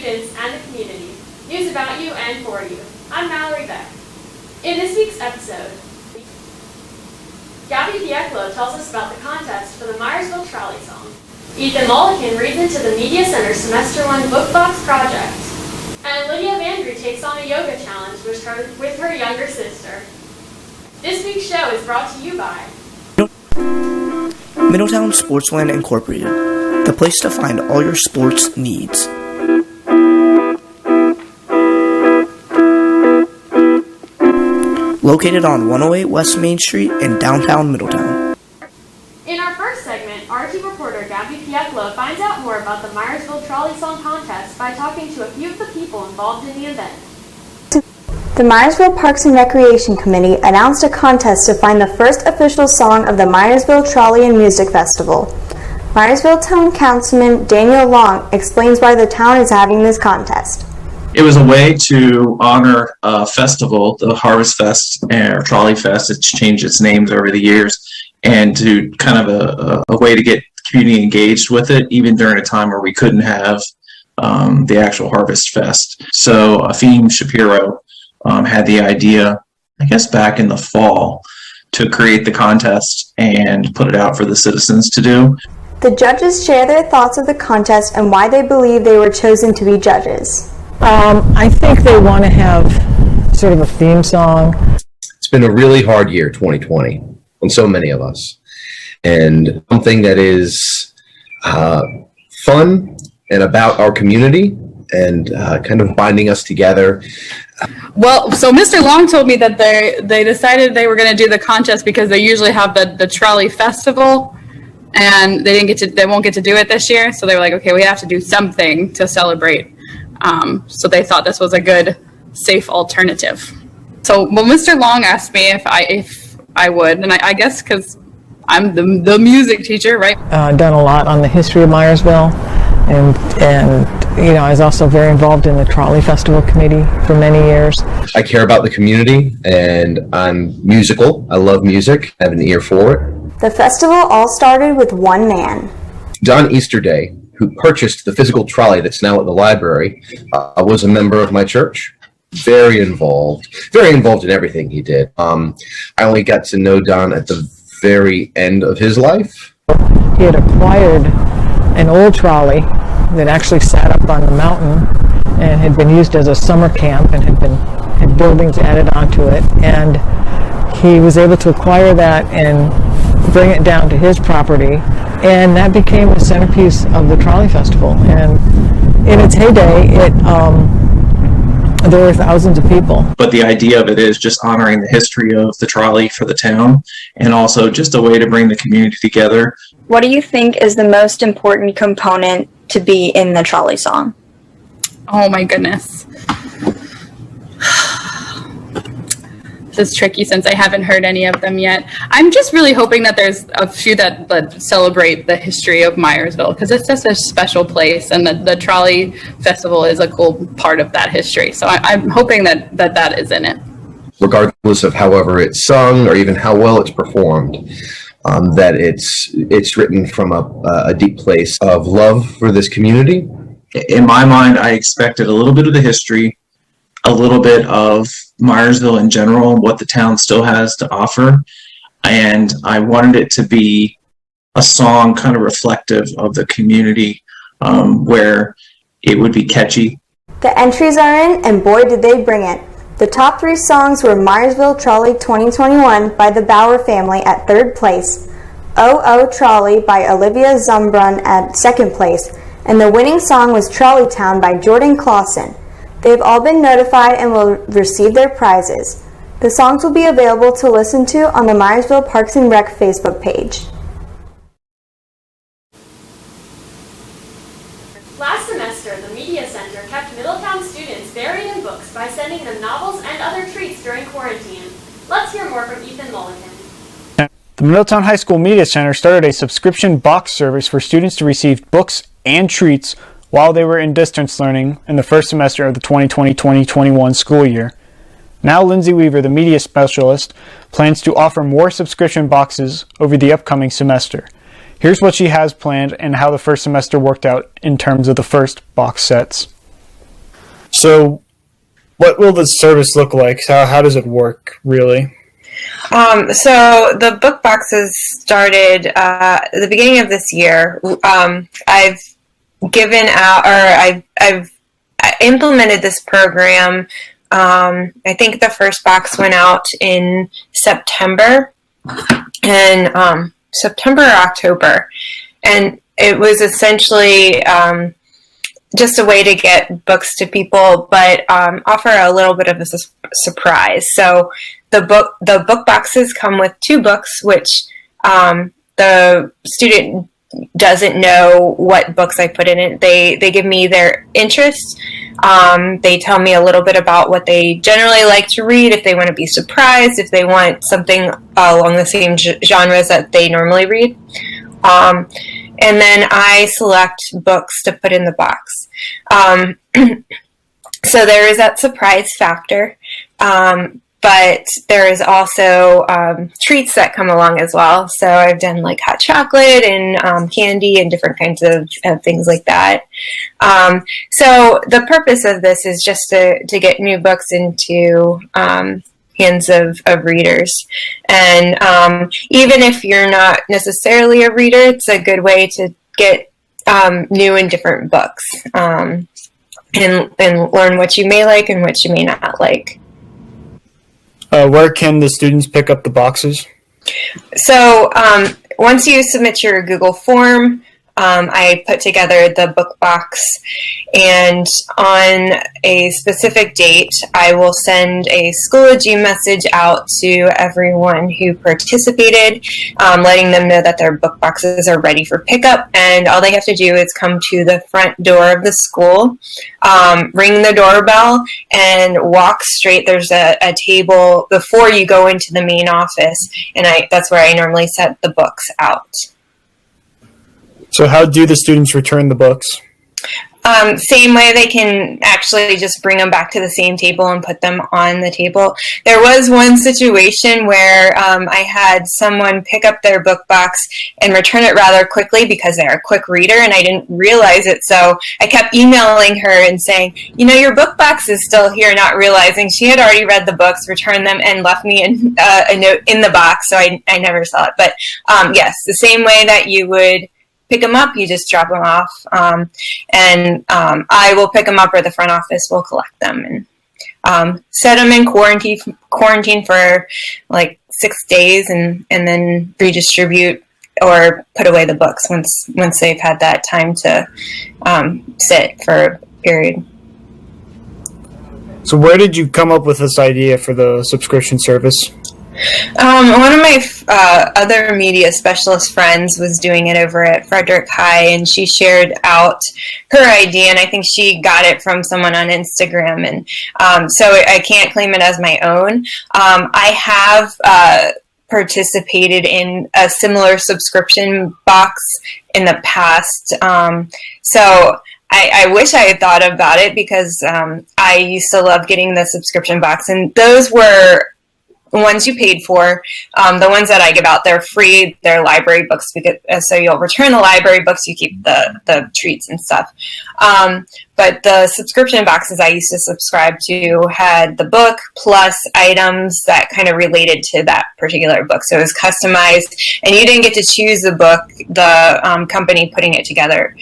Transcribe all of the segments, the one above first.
students, and the community. News about you and for you. I'm Mallory Beck. In this week's episode, Gabby Pieklo tells us about the contest for the Myersville Trolley song. Ethan Mullican reads into the Media Center Semester 1 Book Box project. And Lydia Vandre takes on a yoga challenge with her younger sister. This week's show is brought to you by Middletown Sportsland Incorporated, the place to find all your sports needs. Located on 108 West Main Street in downtown Middletown. In our first segment, RT reporter Gabby Pieklo finds out more about the Myersville Trolley Song Contest by talking to a few of the people involved in the event. The Myersville Parks and Recreation Committee announced a contest to find the first official song of the Myersville Trolley and Music Festival. Myersville Town Councilman Daniel Long explains why the town is having this contest. It was a way to honor a festival, the Harvest Fest or Trolley Fest. It's changed its names over the years, and to kind of a way to get community engaged with it, even during a time where we couldn't have the actual Harvest Fest. So Afim Shapiro had the idea, I guess back in the fall, to create the contest and put it out for the citizens to do. The judges share their thoughts of the contest and why they believe they were chosen to be judges. I think they want to have sort of a theme song. It's been a really hard year, 2020, on so many of us. And something that is fun and about our community and kind of binding us together. Well, so Mr. Long told me that they decided they were going to do the contest because they usually have the Trolley Festival, and they won't get to do it this year. So they were like, okay, we have to do something to celebrate. So they thought this was a good, safe alternative. So, well, Mr. Long asked me if I would, and I guess because I'm the music teacher, right? Done a lot on the history of Myersville, and you know, I was also very involved in the Trolley Festival Committee for many years. I care about the community, and I'm musical. I love music. I have an ear for it. The festival all started with one man. Don Easterday, who purchased the physical trolley that's now at the library, was a member of my church. Very involved in everything he did. I only got to know Don at the very end of his life. He had acquired an old trolley that actually sat up on the mountain and had been used as a summer camp and had buildings added onto it. And he was able to acquire that and bring it down to his property, and that became the centerpiece of the Trolley Festival. And in its heyday, there were thousands of people. But the idea of it is just honoring the history of the trolley for the town, and also just a way to bring the community together. What do you think is the most important component to be in the trolley song? Oh my goodness. This is tricky since I haven't heard any of them yet. I'm just really hoping that there's a few that celebrate the history of Myersville, because it's just a special place, and the Trolley Festival is a cool part of that history. So I'm hoping that is in it. Regardless of however it's sung or even how well it's performed, that it's written from a deep place of love for this community. In my mind, I expected a little bit of the history, a little bit of Myersville in general, what the town still has to offer, and I wanted it to be a song kind of reflective of the community, where it would be catchy. The entries are in, and boy did they bring it. The top 3 songs were Myersville Trolley 2021 by the Bauer family at 3rd place, Oh Oh Trolley by Olivia Zumbrun at 2nd place, and the winning song was Trolley Town by Jordan Clausen. They've all been notified and will receive their prizes. The songs will be available to listen to on the Myersville Parks and Rec Facebook page. Last semester, the Media Center kept Middletown students buried in books by sending them novels and other treats during quarantine. Let's hear more from Ethan Mullican. The Middletown High School Media Center started a subscription box service for students to receive books and treats while they were in distance learning in the first semester of the 2020-2021 school year. Now Lindsay Weaver, the media specialist, plans to offer more subscription boxes over the upcoming semester. Here's what she has planned and how the first semester worked out in terms of the first box sets. So, what will the service look like? How does it work, really? So the book boxes started at the beginning of this year. I've given out, or I've implemented this program. I think the first box went out in September, and September or October, and it was essentially just a way to get books to people, but offer a little bit of a surprise. So the book boxes come with 2 books, which the student doesn't know what books I put in it. They give me their interests. They tell me a little bit about what they generally like to read, if they want to be surprised, if they want something along the same genres that they normally read. And then I select books to put in the box. So there is that surprise factor. But there is also treats that come along as well. So I've done like hot chocolate and candy and different kinds of things like that. So the purpose of this is just to get new books into hands of readers. And even if you're not necessarily a reader, it's a good way to get new and different books and learn what you may like and what you may not like. Where can the students pick up the boxes? So once you submit your Google form, I put together the book box, and on a specific date, I will send a Schoology message out to everyone who participated, letting them know that their book boxes are ready for pickup, and all they have to do is come to the front door of the school, ring the doorbell, and walk straight. There's a table before you go into the main office, and that's where I normally set the books out. So how do the students return the books? Same way. They can actually just bring them back to the same table and put them on the table. There was one situation where I had someone pick up their book box and return it rather quickly because they're a quick reader, and I didn't realize it. So I kept emailing her and saying, your book box is still here, not realizing she had already read the books, returned them, and left me a note in the box, so I never saw it. But yes, the same way that you would pick them up, you just drop them off, and I will pick them up, or the front office will collect them and set them in quarantine for like 6 days, and then redistribute or put away the books once they've had that time to sit for a period. So where did you come up with this idea for the subscription service? One of my other media specialist friends was doing it over at Frederick High, and she shared out her idea, and I think she got it from someone on Instagram, and so I can't claim it as my own. I have participated in a similar subscription box in the past, so I wish I had thought about it, because I used to love getting the subscription box, and those were ones you paid for. The ones that I give out, they're free. They're library books, because so you'll return the library books, you keep the treats and stuff. But the subscription boxes I used to subscribe to had the book plus items that kind of related to that particular book. So it was customized, and you didn't get to choose the book. The company putting it together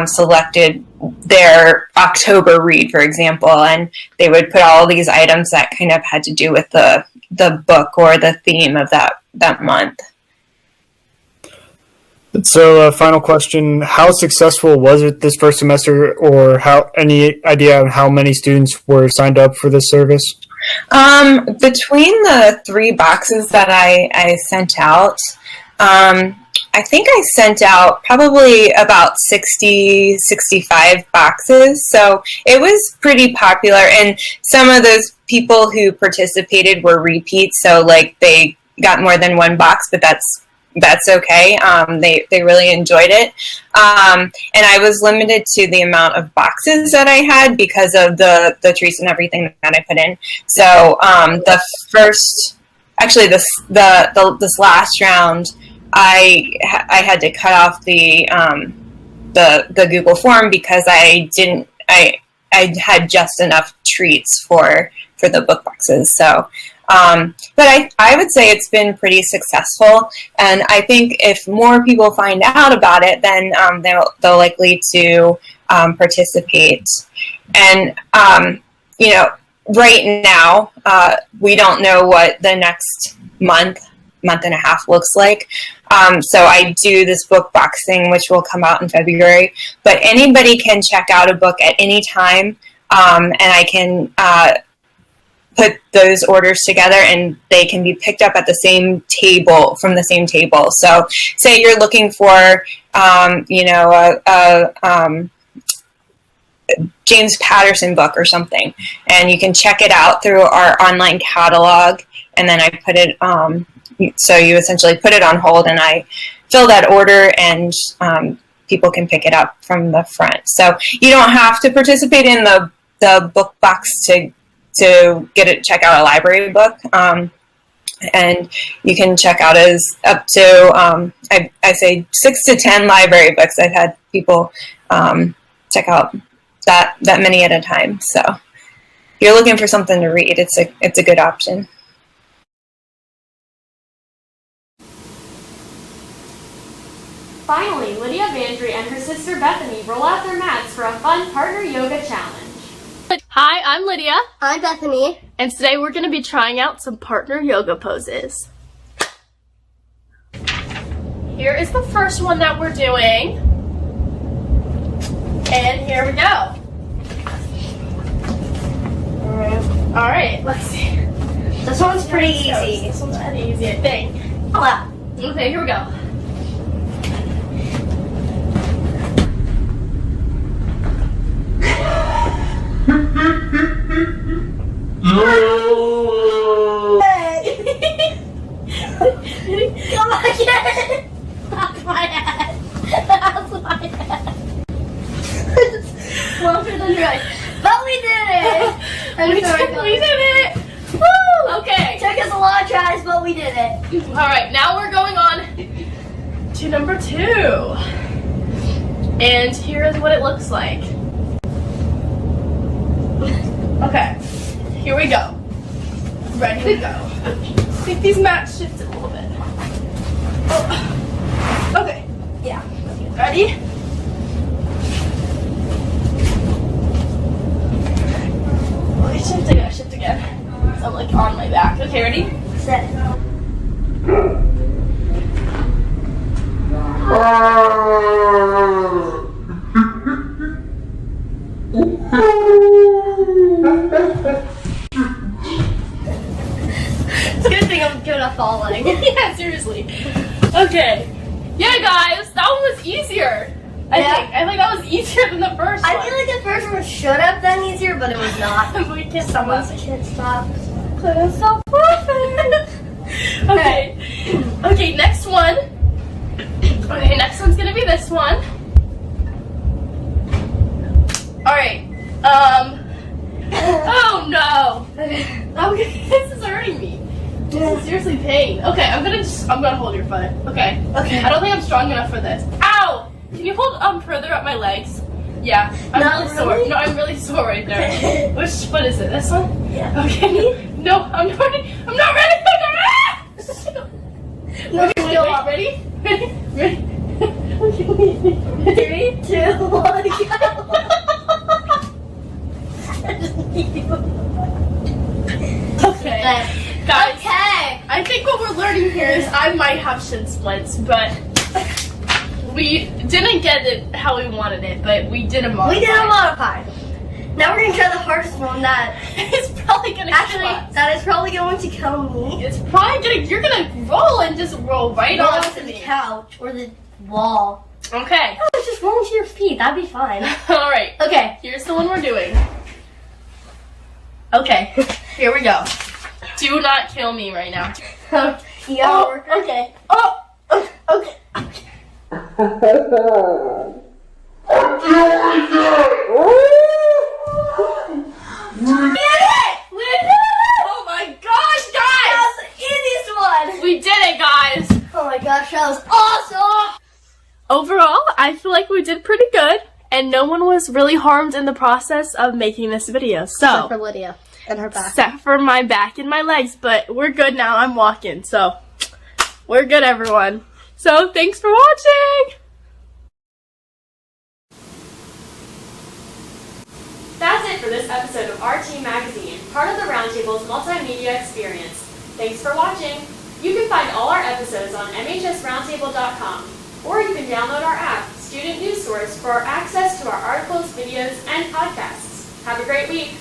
selected their October read, for example, and they would put all these items that kind of had to do with the book or the theme of that month. So, final question: how successful was it this first semester, or any idea of how many students were signed up for this service? Between the 3 boxes that I sent out, I think I sent out probably about 60, 65 boxes. So it was pretty popular. And some of those people who participated were repeats. So like they got more than 1 box, but that's okay. They really enjoyed it. And I was limited to the amount of boxes that I had because of the treats and everything that I put in. So this last round, I had to cut off the Google form because I I had just enough treats for the book boxes. So, but I would say it's been pretty successful, and I think if more people find out about it, then they'll likely to participate. And right now we don't know what the next month and a half looks like. So I do this book boxing, which will come out in February. But anybody can check out a book at any time, and I can put those orders together, and they can be picked up at the same table, from the same table. So say you're looking for, James Patterson book or something, and you can check it out through our online catalog, and then I put it, so you essentially put it on hold, and I fill that order, and people can pick it up from the front. So you don't have to participate in the book box to check out a library book, and you can check out as up to I say 6 to 10 library books. I've had people check out that many at a time. So if you're looking for something to read, it's a good option. Finally, Lydia Vandre and her sister Bethany roll out their mats for a fun partner yoga challenge. Hi, I'm Lydia. I'm Bethany. And today we're going to be trying out some partner yoga poses. Here is the first one that we're doing. And here we go. Alright, let's see. This one's pretty easy. This one's pretty easy, I think. Wow. Okay, here we go. Come on, get it! That's my head. That's my head. Closer than right. But we did it! We did it! Woo! Okay. Took us a lot of tries, but we did it. Alright, now we're going on to number 2. And here is what it looks like. Okay, here we go. Ready to go. I think these mats shifted a little bit. Oh. Okay, yeah. Ready? Okay, shift again. So I'm like on my back. Okay, ready? Set. It's a good thing I'm good at falling. Yeah, seriously. Okay. Yeah, guys, that one was easier. I think that was easier than the first one. I feel like the first one should have been easier, but it was not. We can't Someone can't stop. It's so perfect. Okay. Okay, next one. Okay, next one's gonna be this one. Alright. Oh no. Okay, this is hurting me. This is seriously pain. Okay, I'm gonna hold your foot. Okay. Okay. I don't think I'm strong enough for this. Ow! Can you hold further up my legs? Yeah. I'm really sore. No, I'm really sore right there. Which foot is it? This one? Yeah. Okay. No, I'm not ready. I'm not ready. No, Okay, wait, ready? Ready? Ready? 3, 2, 1, go! Okay. Guys, Okay. I think what we're learning here is I might have shin splints, but we didn't get it how we wanted it, but we did a modified. We did a modified. Now we're gonna try the hardest one that It's probably gonna kill us. that is probably going to kill me. It's probably you're gonna roll and just roll right Roll onto to the me. couch or the wall. Okay. Oh, just roll into your feet. That'd be fine. Alright. Okay. Here's the one we're doing. Okay. Here we go. Do not kill me right now. Yeah. Okay. Oh. Okay. We did it! Oh my gosh, guys! That was the easiest one! We did it, guys! Oh my gosh, that was awesome! Overall, I feel like we did pretty good. and no one was really harmed in the process of making this video. So, Except for Lydia and her back. except for my back and my legs, but we're good now. I'm walking, so we're good, everyone. So, thanks for watching! That's it for this episode of RT Magazine, part of the Roundtable's multimedia experience. Thanks for watching! You can find all our episodes on mhsroundtable.com, or you can download our app, Student News Source, for access to our articles, videos, and podcasts. Have a great week!